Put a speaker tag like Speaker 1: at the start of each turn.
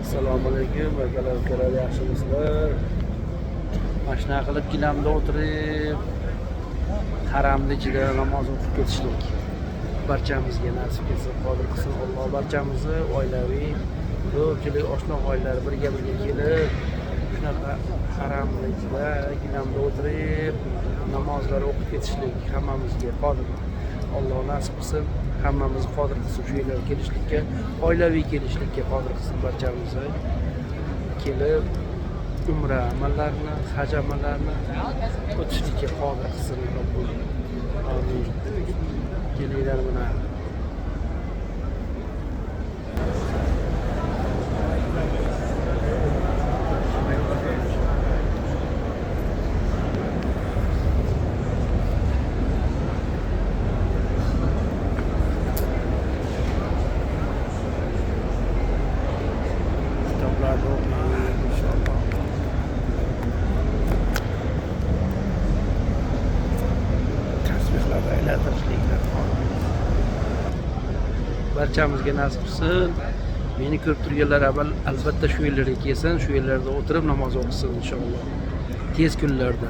Speaker 1: Assalomu alaykum, akalar, yaxshimisizlar? Mana shunaqa qilib gilamda o'tirib, haramni ichida namoz o'qib ketishlik barchamizga nasib etsin, qodir qilsin Alloh. Barchamizni oilaviy, ko'pchilik oshna oilalar birga kelib, shunaqa haramni ichida gilamda o'tirib, namozlar o'qib ketishlik hammamizga qodir Alloh nasib qilsin. Hammamiz qodir qilsin shu yerga kelishlikka, oilaviy kelishlikka qodir qilsin. Barchamizni kelib umra amallarini, haj amallarini o'tishlikka qodir qilsin. Amin. Kelinglar mana. Barchamizga nasib qilsin. Meni ko'rib turganlar albatta shu yerlarga kelsin, shu yerlarda o'tirib namoz o'qisin inshaalloh. Tez kunlarda.